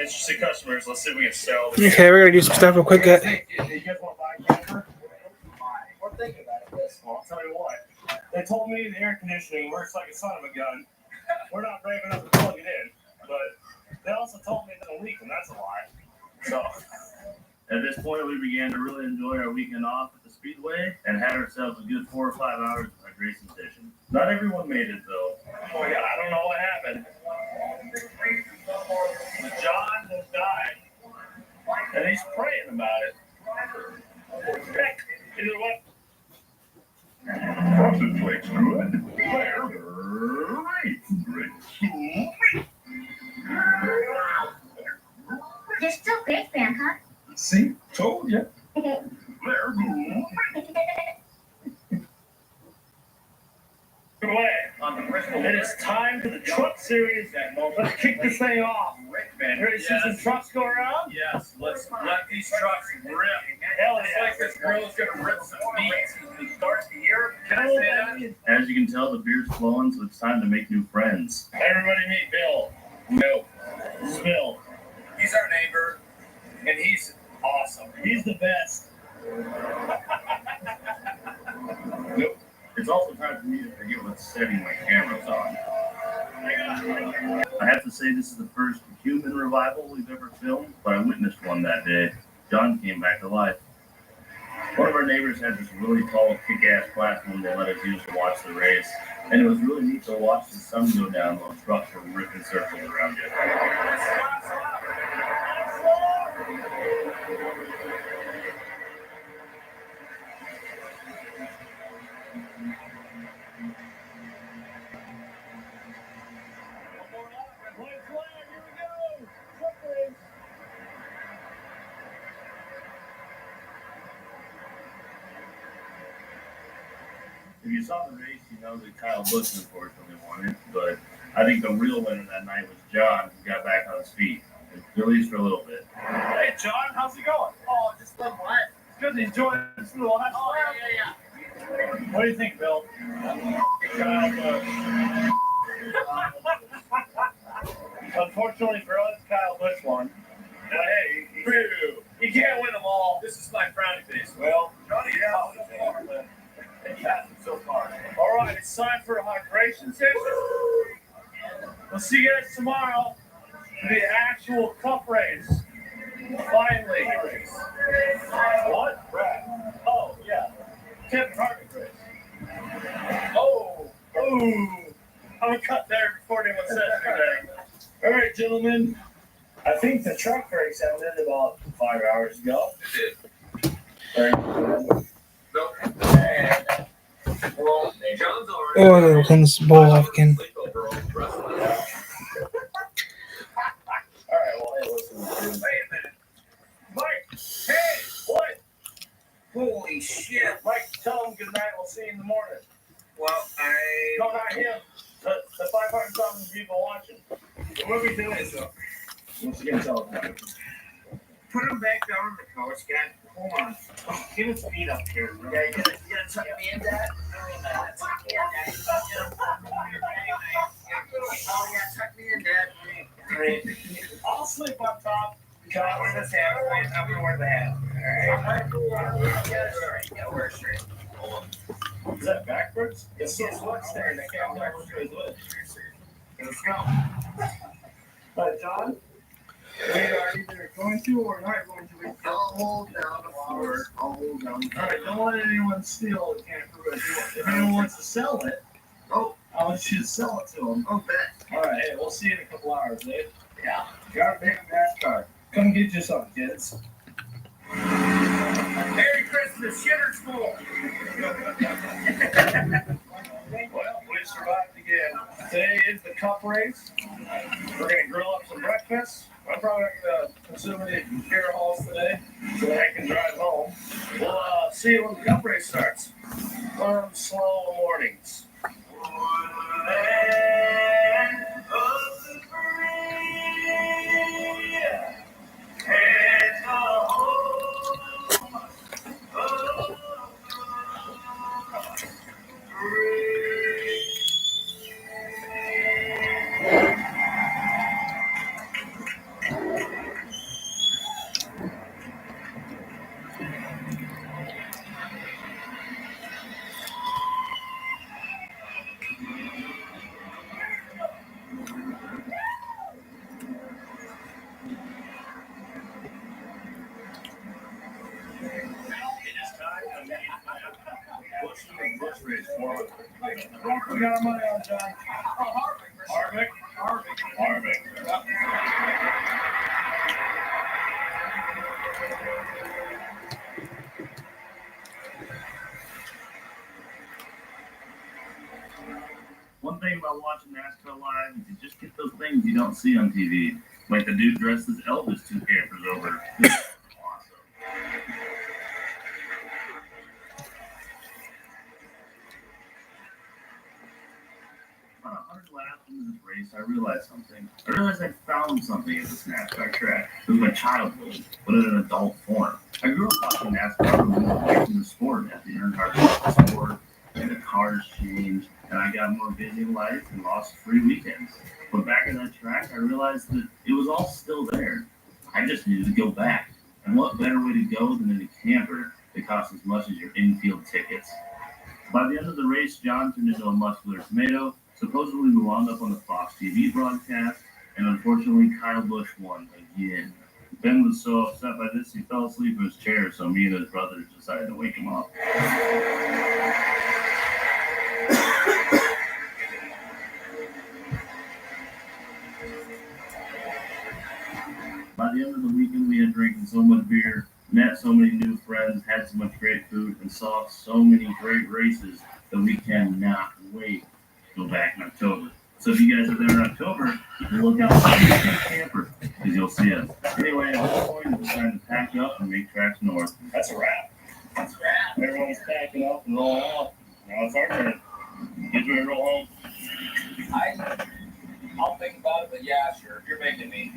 interested customers. Let's see if we can sell. Okay, we're gonna do some stuff real quick. You guys want to buy a camper? We're thinking about it. Well, I'll tell you what. They told me the air conditioning works like a son of a gun. We're not brave enough to plug it in, but they also told me there's a leak, and that's a lie. So. At this point, we began to really enjoy our weekend off at the Speedway and had ourselves a good 4 or 5 hours of our racing session. Not everyone made it, though. Oh, yeah, I don't know what happened. But John has died, and he's praying about it. Heck, you know what? Frosted Flakes good. They're great. You're still great, Grandpa. See? Told ya. They're good. It is time for the truck series. Let's kick this thing off. Ready to see some trucks go around? Yes, let's let these trucks rip. Hell It's yeah. like this girl's gonna rip some meat to start the year. Can I say that? As you can tell, the beer's flowing, so it's time to make new friends. Everybody meet Bill. No, This is Bill. he's our neighbor, and he's awesome. He's the best. Nope. It's also time for me to forget what setting my camera's on. I have to say this is the first human revival we've ever filmed, but I witnessed one that day. John came back to life. One of our neighbors had this really tall, kick-ass platform they let us use to watch the race, and it was really neat to watch the sun go down while trucks were ripping circles around you. If you saw the race, you know that Kyle Busch unfortunately won it, but I think the real winner that night was John, who got back on his feet, at least for a little bit. Hey, John, how's it going? Oh, just living life. It's good to enjoy this little life. Oh, yeah. What do you think, Bill? Kyle Busch. Unfortunately for us, Kyle Busch won. Now, hey, you can't win them all. This is my frowny face. Well, Johnny, yeah, so far. All right, it's time for a hydration session. We'll see you guys tomorrow for the actual cup race. Finally. What? Brad. Oh, yeah. Kevin Harvick race. Oh. I'm gonna cut there before anyone says anything. All right, gentlemen. I think the truck race ended about 5 hours ago. It did. Right. Nope. Well, John's already. Oh, little things bowl off again. Sleepover on the rest of the day. All right, well, hey, listen. Wait a minute. Mike, hey, what? Holy shit. Mike, tell him good night. We'll see you in the morning. Well, No, not him. The 500,000 people watching. what are we doing, so? Once again, tell him. Put him back down on the couch, guy. Hold on. Give his feet up here. Yeah, you gotta tuck me in, Dad. Tuck me in, Dad. Oh, yeah, tuck me in, Dad. Great. I'll sleep on top. Can I wear this hat? I'm gonna wear the hat. Alright. Yeah, wear a shirt. Is that backwards? It's so sweat staring. I can't tell which way is which. Let's go. John? We are either going to or not going to. I'll hold down the floor. I'll hold down the All right, don't let anyone steal the camper. If anyone wants to sell it, I want you to sell it to them. Oh, bet. All right, hey, we'll see you in a couple hours, eh? Yeah. Got a big NASCAR. Come get you some, kids. Merry Christmas, Shitter School. Well, we survived again. Today is the cup race. We're going to grill up some breakfast. I'm probably not going to consume any beer halls today, so I can drive home. We'll see you when the cup race starts. Firm, slow mornings. We got our money on, John. Harvick. One thing about watching NASCAR live is you just get those things you don't see on TV. Like the dude dressed as Elvis two campers over. Awesome. About 100 laps into this race, I realized something. I realized I found something at this NASCAR track. It was my childhood, but in an adult form. I grew up watching NASCAR when we were watching the sport at the Earnhardt Park sport, and the cars changed, and I got more busy in life and lost free weekends. But back at that track, I realized that it was all still there. I just needed to go back. And what better way to go than in a camper that costs as much as your infield tickets? By the end of the race, John turned into a muscular tomato. Supposedly, we wound up on the Fox TV broadcast, and unfortunately, Kyle Busch won again. Ben was so upset by this, he fell asleep in his chair, so me and his brothers decided to wake him up. By the end of the weekend, we had drinking so much beer, met so many new friends, had so much great food, and saw so many great races that we cannot wait to go back in October. So if you guys are there in October, look out for the camper, because you'll see us. Anyway, at this point, it's time to pack up and make tracks north. That's a wrap. Everyone's packing up and rolling out. Now it's our turn. Get ready to roll home. I'll think about it, but yeah, sure. You're making me.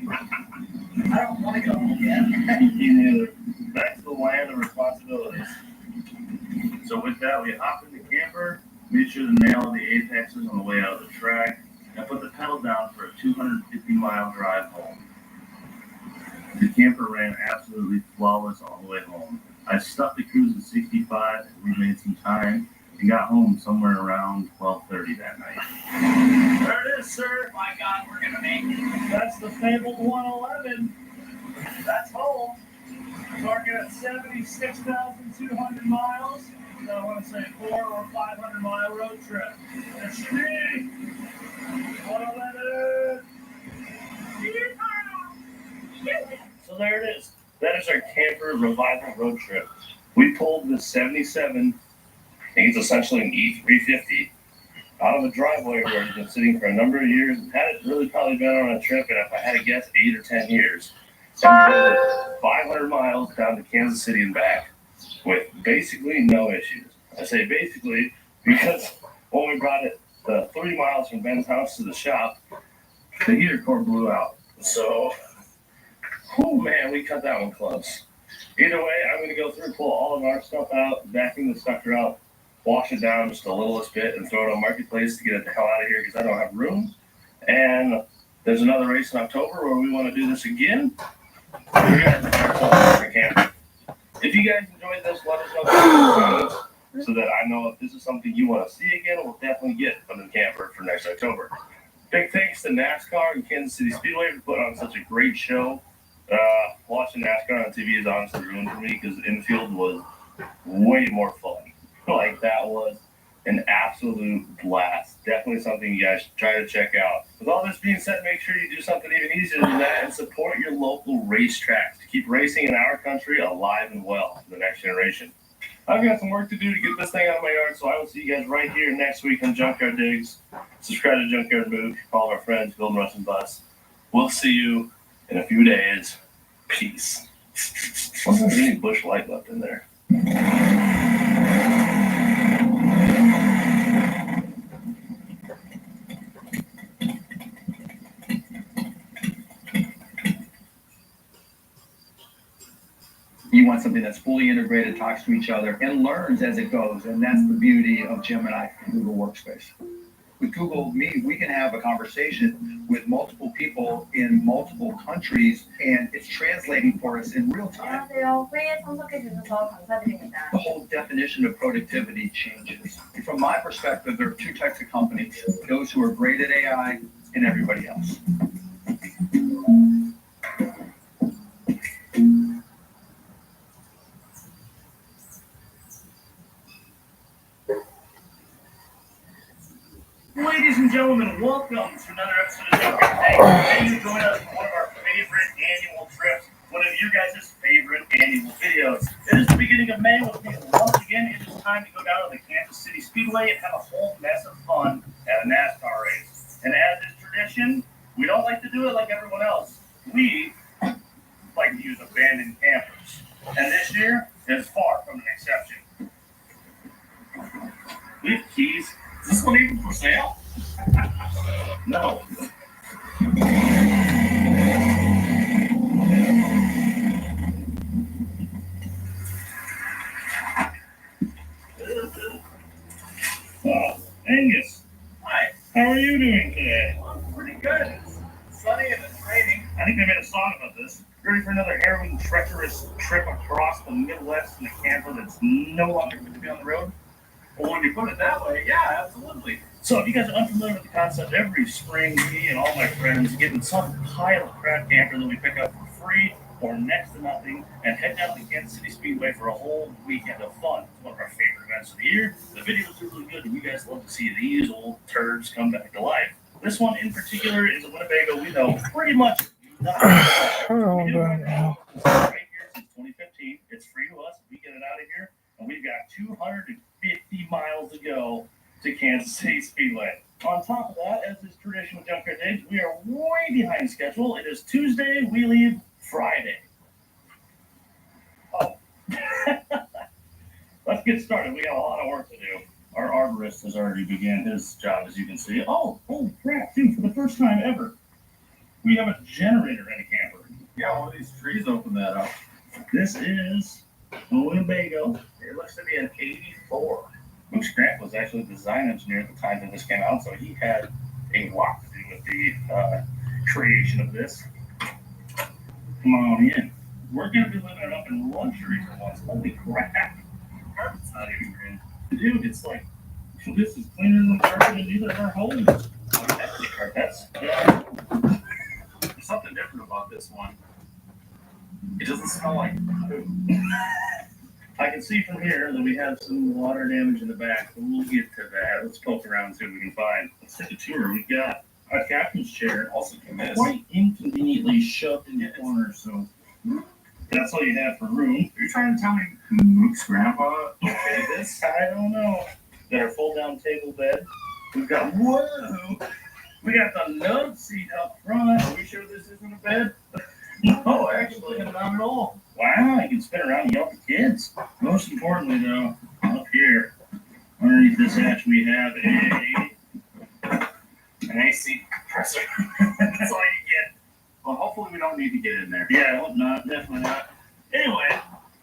I don't want to go home yet. You neither. Back to the land of responsibilities. So with that, we hop in the camper, made sure to nail the apexes on the way out of the track, and put the pedal down for a 250-mile drive home. The camper ran absolutely flawless all the way home. I stuck the cruise at 65, and we made some time, and got home somewhere around 12:30 that night. There it is, sir. My God, we're going to make it. That's the fabled 111. That's home. Target at 76,200 miles. So I want to say 400 or 500 mile road trip. It's me. 111. So there it is. That is our camper revival road trip. We pulled this 77, I think it's essentially an E350, out of a driveway where it's been sitting for a number of years. And had it really probably been on a trip, and if I had to guess, 8 or 10 years. And we drove 500 miles down to Kansas City and back with basically no issues. I say basically because when we brought it the 3 miles from Ben's house to the shop, the heater core blew out. So, oh man, we cut that one close. Either way, I'm going to go through, pull all of our stuff out, vacuum the sucker out, wash it down just the littlest bit, and throw it on Marketplace to get it the hell out of here because I don't have room. And there's another race in October where we want to do this again. If you guys enjoyed this, let us know in the comments so that I know if this is something you want to see again. We'll definitely get from the camper for next October. Big thanks to NASCAR and Kansas City Speedway for putting on such a great show. Watching NASCAR on TV is honestly ruined for me because the infield was way more fun. Like, that was an absolute blast. Definitely something you guys should try to check out. With all this being said, make sure you do something even easier than that and support your local racetracks to keep racing in our country alive and well for the next generation. I've got some work to do to get this thing out of my yard, so I will see you guys right here next week on Junkyard Digs. Subscribe to Junkyard Moog, follow our friends, Build, Rush, and Bus. We'll see you in a few days. Peace. I wonder if there's any Busch Light left in there. You want something that's fully integrated, talks to each other, and learns as it goes. And that's the beauty of Gemini and Google Workspace. With Google Meet, we can have a conversation with multiple people in multiple countries, and it's translating for us in real time. 안녕하세요. 회의에 참석해 주셔서 감사드립니다. The whole definition of productivity changes. From my perspective, there are two types of companies, those who are great at AI and everybody else. gentlemen, welcome to another episode of Junkyard Day. Today you join us for one of our favorite annual trips, one of you guys' favorite annual videos. It is the beginning of May, which means once again it is time to go down to the Kansas City Speedway and have a whole mess of fun at a NASCAR race. And as is tradition, we don't like to do it like everyone else. We like to use abandoned campers. And this year is far from an exception. We have keys. Is this one even for sale? No. Angus. Hi. How are you doing today? I'm pretty good. It's sunny and it's raining. I think they made a song about this. Ready for another harrowing, treacherous trip across the Midwest in a camper that's no longer going to be on the road? Well, when you put it that way, yeah, absolutely. So if you guys are unfamiliar with the concept, every spring me and all my friends get in some pile of crap camper that we pick up for free or next to nothing and head down to the Kansas City Speedway for a whole weekend of fun. It's one of our favorite events of the year. The videos are really good and you guys love to see these old turds come back to life. This one in particular is a Winnebago we know pretty much nothing about. Oh, We do God, it no. It's been right here since 2015. It's free to us. We get it out of here and we've got 250 miles to go to Kansas City Speedway. On top of that, as is tradition with Junkyard Days, we are way behind schedule. It is Tuesday, we leave Friday. Oh. Let's get started. We got a lot of work to do. Our arborist has already began his job, as you can see. Oh, holy crap, dude, for the first time ever, we have a generator in a camper. Yeah, one of these trees opened that up. This is a Winnebago. It looks to be an 84. Luke Grant was actually the design engineer at the time that this came out, so he had a lot to do with the creation of this. Come on in. We're going to be living it up in luxury for once. Holy crap. Carpet's not even green. Dude, it's like, this is cleaner than the carpet in either of our homes. Oh, that's the carpets. Yeah. There's something different about this one. It doesn't smell like food. I can see from here that we have some water damage in the back, but we'll get to that. Let's poke around and see what we can find. Let's take a tour. We've got a captain's chair, Also, can this. quite inconveniently shoved in the corner, so that's all you have for room. Are you trying to tell me Luke's grandpa made this? I don't know. Got our fold-down table bed. We've got whoa. We got the love seat up front. Are we sure this isn't a bed? No, actually, not at all. Wow, you can spin around and yell at the kids. Most importantly, though, up here, underneath this hatch, we have An AC compressor. That's all you get. Well, hopefully we don't need to get in there. Yeah, I hope not. Definitely not. Anyway,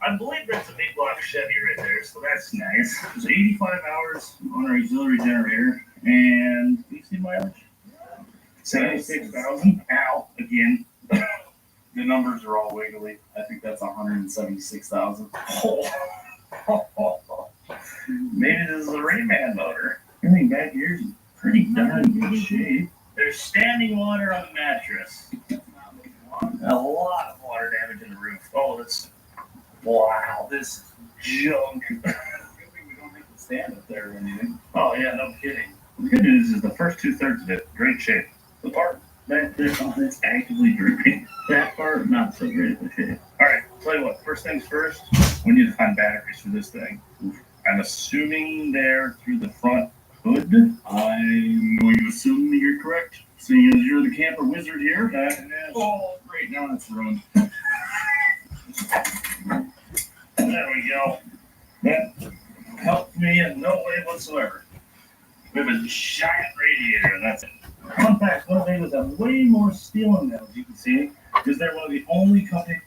I believe that's a big block Chevy right there, so that's nice. There's 85 hours on our auxiliary generator, and you see mileage? 76,000. Ow, again. The numbers are all wiggly. I think that's 176,000. Maybe this is a Rayman motor. Everything back here is in pretty darn good shape. There's standing water on the mattress. A lot of water damage in the roof. Oh, that's wow. This junk. We don't have to stand up there or anything. Oh yeah, no kidding. The good news is the first 2/3 of it, great shape. The part back there, it's actively dripping. That part, not so great of a shape. All right, tell you what. First things first, we need to find batteries for this thing. I'm assuming they're through the front hood. I'm going to assume that you're correct, Seeing as you're the camper wizard here. Oh, great. Now it's ruined. There we go. That helped me in no way whatsoever. We have a giant radiator, and that's it. Fun fact, Winnebago's have way more steel in them, as you can see, because they're one of the only companies